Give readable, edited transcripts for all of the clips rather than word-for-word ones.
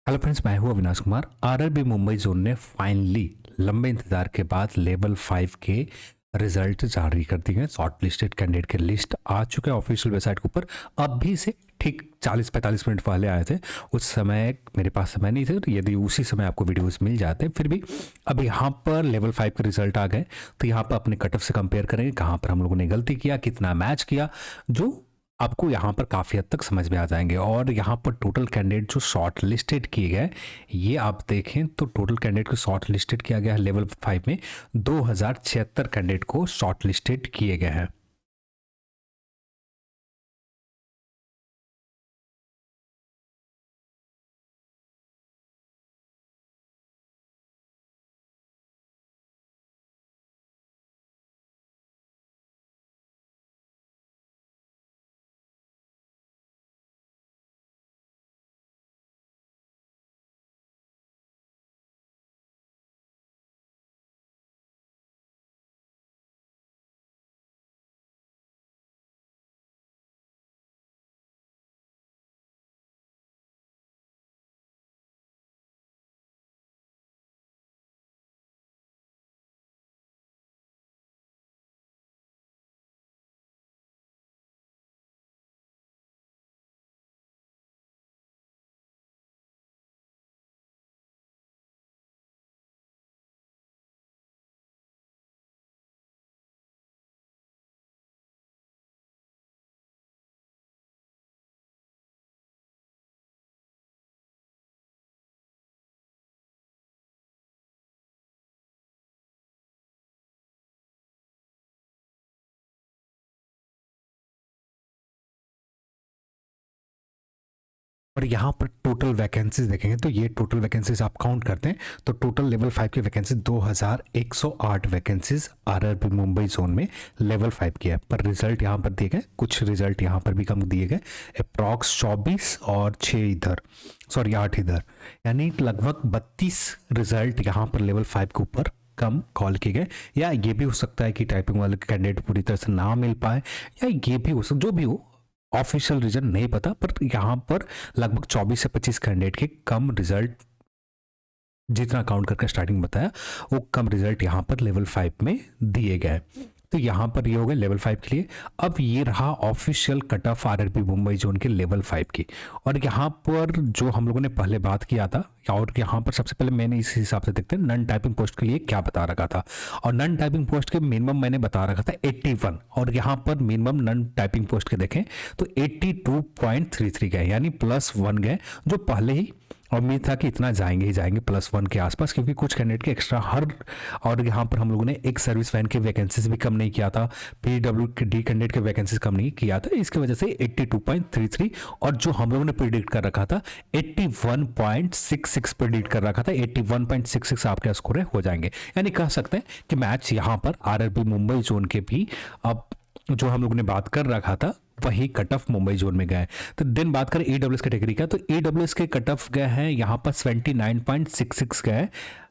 Hello friends, मैं हूं Avinash Kumar. RRB Mumbai zone ने फाइनली लंबे इंतजार के बाद लेवल 5 के रिजल्ट जारी कर दिए हैं। शॉर्ट लिस्टेड कैंडिडेट के लिस्ट आ चुके हैं ऑफिशियल वेबसाइट के ऊपर। अभी से ठीक 40-45 मिनट पहले आए थे। उस समय मेरे पास समय नहीं थे, तो यदि उसी समय आपको वीडियोस मिल जाते फिर भी अब यहाँ पर लेवल 5 के रिजल्ट आ गए, तो यहाँ पर अपने कट ऑफ से कंपेयर करेंगे कहाँ पर हम लोगों ने गलती किया, कितना मैच किया, जो आपको यहाँ पर काफ़ी हद तक समझ में आ जाएंगे। और यहाँ पर टोटल कैंडिडेट जो शॉर्ट लिस्टेड किए गए, ये आप देखें तो टोटल कैंडिडेट को शॉर्ट लिस्टेड किया गया है लेवल 5 में 2076 कैंडिडेट को शॉर्ट लिस्टेड किए गए हैं। और यहाँ पर टोटल वैकेंसीज देखेंगे तो ये टोटल वैकेंसीज आप काउंट करते हैं तो टोटल लेवल 5 की vacancy 2108 vacancies RRB Mumbai zone में लेवल 5 की है। पर रिजल्ट यहाँ पर दिए गए, कुछ रिजल्ट यहाँ पर भी कम दिए गए, अप्रॉक्स 24 और 6 इधर, सॉरी 8 इधर, यानी लगभग 32 रिजल्ट यहाँ पर लेवल 5 के ऊपर कम कॉल किए गए। या ये भी हो सकता है कि टाइपिंग वाले कैंडिडेट पूरी तरह से ना मिल पाए, या ये भी हो सकता, जो भी हो ऑफिशियल रीजन नहीं पता, पर यहाँ पर लगभग 24 से 25 कैंडिडेट के कम रिजल्ट, जितना काउंट करके स्टार्टिंग बताया, वो कम रिजल्ट यहाँ पर लेवल 5 में दिए गए। तो यहाँ पर ये हो गए लेवल 5 के लिए। अब ये रहा official cut off RRB Mumbai zone के लेवल 5 की। और यहाँ पर जो हम लोगों ने पहले बात किया था, और यहाँ पर सबसे पहले मैंने इस हिसाब से देखते हैं नन टाइपिंग पोस्ट के लिए क्या बता रखा था। और नन टाइपिंग पोस्ट के मिनिमम मैंने बता रखा था 81, और यहाँ पर मिनिमम नन टाइपिंग पोस्ट के देखें तो 82.33 गए, यानी +1 गए, जो पहले ही उम्मीद था कि इतना जाएंगे ही जाएंगे +1 के आसपास, क्योंकि कुछ कैंडिडेट के एक्स्ट्रा हर, और यहाँ पर हम लोगों ने एक सर्विस वैन के वैकेंसीज भी कम नहीं किया था, PWD कैंडिडेट के वैकेंसीज कम नहीं किया था, इसकी वजह से 82.33, और जो हम लोगों ने प्रिडिक्ट कर रखा था 81.66 प्रिडिक्ट कर रखा था, 81.66 आपके स्कोर हो जाएंगे। यानी कह सकते हैं कि मैच यहाँ पर आरआरबी मुंबई जोन के भी अब जो हम लोगों ने बात कर रखा था वही कट ऑफ मुंबई जोन में गए। तो दिन बात करें ईडब्ल्यूएस कैटेगरी का, तो ईडब्ल्यूएस के कट ऑफ गए हैं यहाँ पर 79.66 गए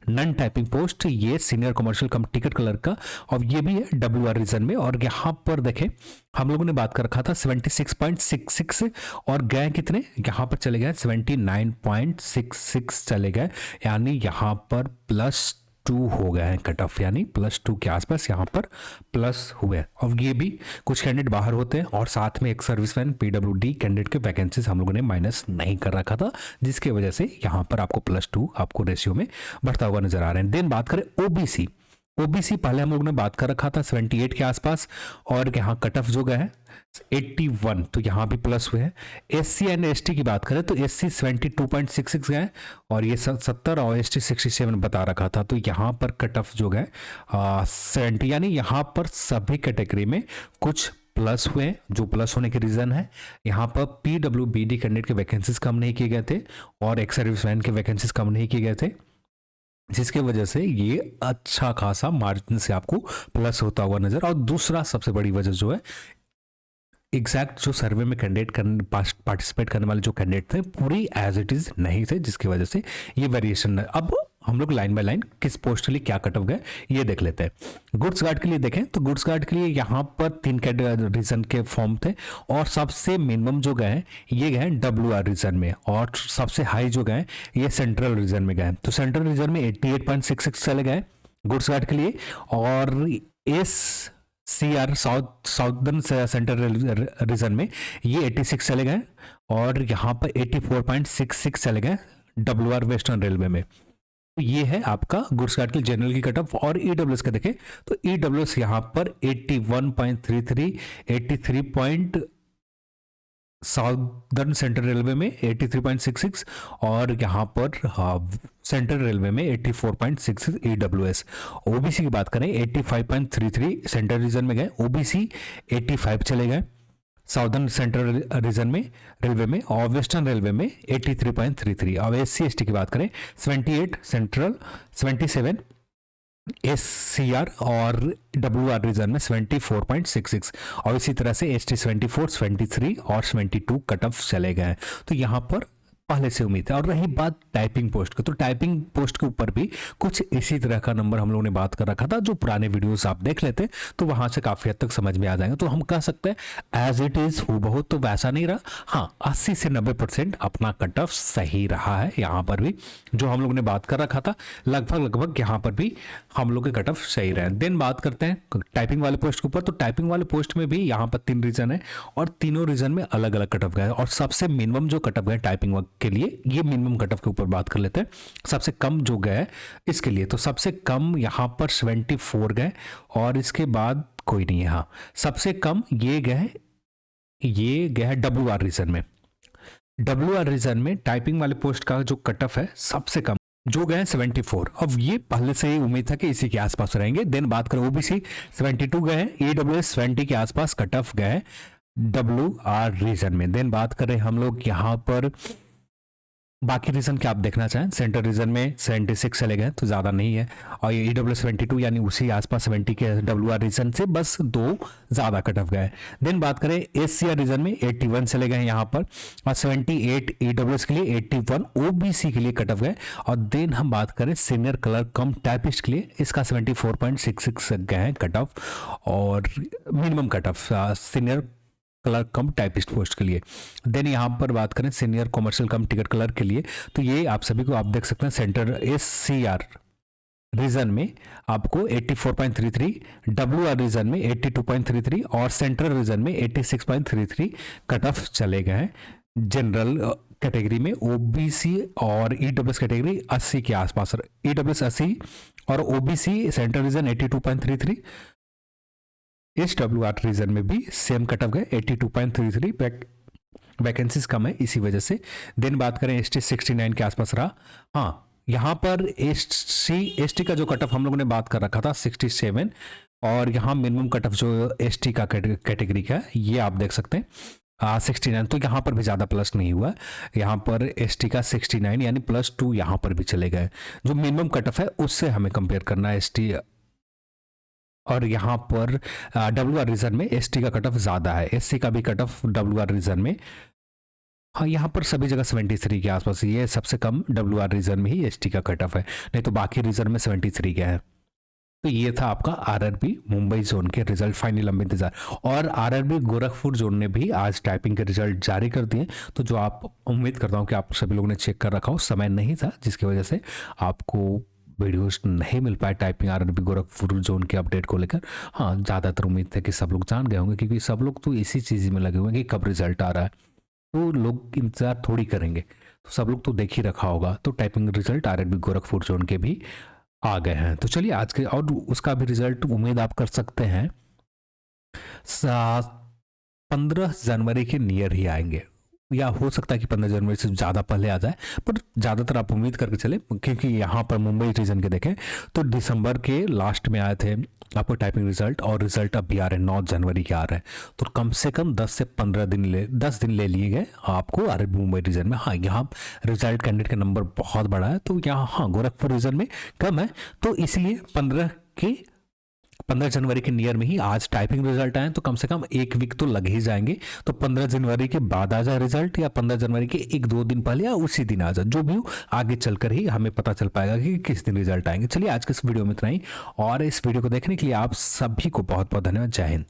नन टाइपिंग पोस्ट, ये सीनियर कमर्शियल कम टिकट कलर का, और ये भी है WR रीजन में। और यहाँ पर देखें हम लोगों ने बात कर रखा था 76.66, और गए कितने, यहाँ पर चले गए 79.66 चले गए, यानी यहाँ पर +2 हो गए हैं कट ऑफ, यानी +2 के आसपास यहाँ पर प्लस हुए। और ये भी कुछ कैंडिडेट बाहर होते हैं, और साथ में एक सर्विस वैन PWD कैंडिडेट के वैकेंसीज हम लोगों ने माइनस नहीं कर रखा था, जिसकी वजह से यहाँ पर आपको +2 आपको रेशियो में बढ़ता हुआ नजर आ रहे हैं। देन बात करें ओबीसी पहले हम लोगों ने बात कर रखा था 78 के आसपास, और यहाँ कट ऑफ जो गए हैं 81, तो यहाँ भी प्लस हुए हैं। SC एंड ST की बात करें तो SC 72.66 गए, और ये 70, और ST 67 बता रखा था, तो यहाँ पर कट ऑफ जो गए 70, यानी यहाँ पर सभी कैटेगरी में कुछ प्लस हुए। जो प्लस होने के रीजन है, यहाँ पर PWBD कैंडिडेट के वैकेंसीज कम नहीं किए गए थे, और एक्स सर्विस वैन के वैकेंसीज कम नहीं किए गए थे, जिसके वजह से ये अच्छा खासा मार्जिन से आपको प्लस होता हुआ नजर। और दूसरा सबसे बड़ी वजह जो है, एग्जैक्ट जो सर्वे में कैंडिडेट पार्टिसिपेट करने वाले जो कैंडिडेट थे पूरी एज इट इज नहीं थे, जिसकी वजह से ये वेरिएशन। अब हम लोग लाइन बाय लाइन किस पोस्ट के लिए क्या कट ऑफ गए ये देख लेते हैं। गुड्स गार्ड के लिए देखें तो गुड्स गार्ड के लिए यहाँ पर 3 रीजन के फॉर्म थे और सबसे मिनिमम जो गए ये गए WR रीजन में और सबसे हाई जो गए ये सेंट्रल रीजन में गए। तो सेंट्रल रीजन में 88.66 चले गए गुड्स गार्ड के लिए और SCR साउदर्न सेंट्रल रीजन में ये 86 चले गए और यहाँ पर 84.66 चले गए WR वेस्टर्न रेलवे में। तो ये है आपका गुड्स गार्ड के जनरल की कट ऑफ। और EWS का देखें तो EWS यहाँ पर 81.33, 83 साउदर्न सेंट्रल रेलवे में 83.66 और यहाँ पर सेंट्रल रेलवे में 84.66 EWS। OBC की बात करें 85.33 सेंट्रल रीजन में गए, OBC 85 चले गए साउदर्न सेंट्रल रीजन में रेलवे में और वेस्टर्न रेलवे में 83.33। अब SC/ST की बात करें 78 सेंट्रल, 27 SCR और WR रीजन में 74.66 और इसी तरह से ST 74, 73 और 72 कट ऑफ चले गए। तो यहाँ पर पहले से उम्मीद है। और रही बात टाइपिंग पोस्ट की, तो टाइपिंग पोस्ट के ऊपर भी कुछ इसी तरह का नंबर हम लोगों ने बात कर रखा था। जो पुराने वीडियोस आप देख लेते तो वहां से काफी हद तक समझ में आ जाएगा। तो हम कह सकते हैं एज इट इज हूबहू तो वैसा नहीं रहा, हाँ 80 से 90% अपना कट ऑफ सही रहा है। यहाँ पर भी जो हम लोगों ने बात कर रखा था लगभग यहाँ पर भी हम लोग के कट ऑफ सही रहे। देन बात करते हैं टाइपिंग वाले पोस्ट के ऊपर। तो टाइपिंग वाले पोस्ट में भी यहाँ पर 3 रीजन है और तीनों रीजन में अलग अलग कट ऑफ गए और सबसे मिनिमम जो कट ऑफ गए टाइपिंग के लिए, ये मिनिमम कट ऑफ के ऊपर बात कर लेते हैं। सबसे कम जो गए इसके लिए, तो सबसे कम यहां पर 74 गए और इसके बाद कोई नहीं है। हाँ सबसे कम ये गए WR रीजन में। WR रीजन में टाइपिंग वाले पोस्ट का जो कट ऑफ है सबसे कम जो गए 74। अब ये पहले से ही उम्मीद था कि इसी के आसपास रहेंगे। देन बात करें OBC 72 गए, EWS 70 के आसपास कट ऑफ गए WR रीजन में। देन बात करें हम लोग यहाँ पर बाकी रीजन क्या आप देखना चाहें, सेंट्रल रीजन में 76 चले गए तो ज़्यादा नहीं है और ये EWS 72 यानी उसी आसपास 70 के WR रीजन से बस 2 ज़्यादा कट ऑफ गए। देन बात करें SCR रीजन में 81 चले गए यहाँ पर और 78 EWS के लिए, 81 OBC के लिए कट ऑफ गए। और देन हम बात करें सीनियर क्लर्क कम टाइपिस्ट के लिए, इसका 74.66 गए हैं कट ऑफ और minimum cut off senior clerk कम टाइपिस्ट पोस्ट के लिए। देन यहाँ पर बात करें सीनियर कॉमर्शियल कम टिकट क्लर्क के लिए, तो ये आप सभी को आप देख सकते हैं सेंटर SCR रीजन में आपको 84.33, WR रीजन में 82.33 और सेंट्रल रीजन में 86.33 कट ऑफ चले गए हैं। जनरल कैटेगरी में OBC और EWS कैटेगरी 80 के आसपास, EWS 80 और OBC central region 82.33, SWR region में भी सेम कट ऑफ गए 82.33। वैकेंसीज कम है इसी वजह से। देन बात करें ST 69 के आसपास रहा। हाँ यहाँ पर ST का जो कट ऑफ हम लोगों ने बात कर रखा था 67 और यहाँ मिनिमम कट ऑफ जो ST का कैटेगरी का ये आप देख सकते हैं 69। तो यहाँ पर भी ज़्यादा प्लस नहीं हुआ, यहाँ पर ST का 69 यानी +2 यहाँ पर भी चले गए। जो मिनिमम कट ऑफ है उससे हमें कंपेयर करना है ST और यहाँ पर WR रीजन में ST का कट ऑफ ज़्यादा है, SC का भी कट ऑफ WR रीजन में हाँ यहाँ पर सभी जगह 73 के आसपास, ये सबसे कम WR रीजन में ही ST का कट ऑफ है, नहीं तो बाकी रीजन में 73 का है। तो ये था आपका RRB मुंबई जोन के रिजल्ट, फाइनली लंबे इंतजार। और RRB गोरखपुर जोन ने भी आज टाइपिंग के रिजल्ट जारी कर दिए। तो जो आप उम्मीद करता हूँ कि आप सभी लोगों ने चेक कर रखा हो, समय नहीं था जिसकी वजह से आपको वीडियोस नहीं मिल पाए टाइपिंग RRB गोरखपुर जोन के अपडेट को लेकर। हाँ ज़्यादातर उम्मीद है कि सब लोग जान गए होंगे क्योंकि सब लोग तो इसी चीज़ में लगे हुए हैं कि कब रिजल्ट आ रहा है, तो लोग इंतजार थोड़ी करेंगे, तो सब लोग तो देख ही रखा होगा। तो typing result RRB Gorakhpur zone के भी आ गए हैं। तो चलिए आज के और उसका भी रिजल्ट उम्मीद आप कर सकते हैं 15 जनवरी के नियर ही आएंगे, या हो सकता है कि 15 जनवरी से ज़्यादा पहले आ जाए, पर ज़्यादातर आप उम्मीद करके चले क्योंकि यहाँ पर मुंबई रीजन के देखें तो दिसंबर के लास्ट में आए थे आपको टाइपिंग रिजल्ट और रिजल्ट अब भी आ रहे हैं 9 जनवरी के आ रहे हैं। तो कम से कम 10 से 15 दिन 10 दिन ले लिए गए आपको RRB मुंबई रीजन में। हाँ यहाँ रिजल्ट कैंडिडेट का नंबर बहुत बड़ा है, तो यहाँ हाँ गोरखपुर रीजन में कम है, तो इसलिए 15 के 15 जनवरी के नियर में ही आज टाइपिंग रिजल्ट आए तो कम से कम 1 वीक तो लग ही जाएंगे। तो 15 जनवरी के बाद आ जाए रिजल्ट या 15 जनवरी के 1-2 दिन पहले या उसी दिन आ जाए, जो भी हो आगे चलकर ही हमें पता चल पाएगा कि किस दिन रिजल्ट आएंगे। चलिए आज के इस वीडियो में इतना ही, और इस वीडियो को देखने के लिए आप सभी को बहुत बहुत धन्यवाद। जय हिंद।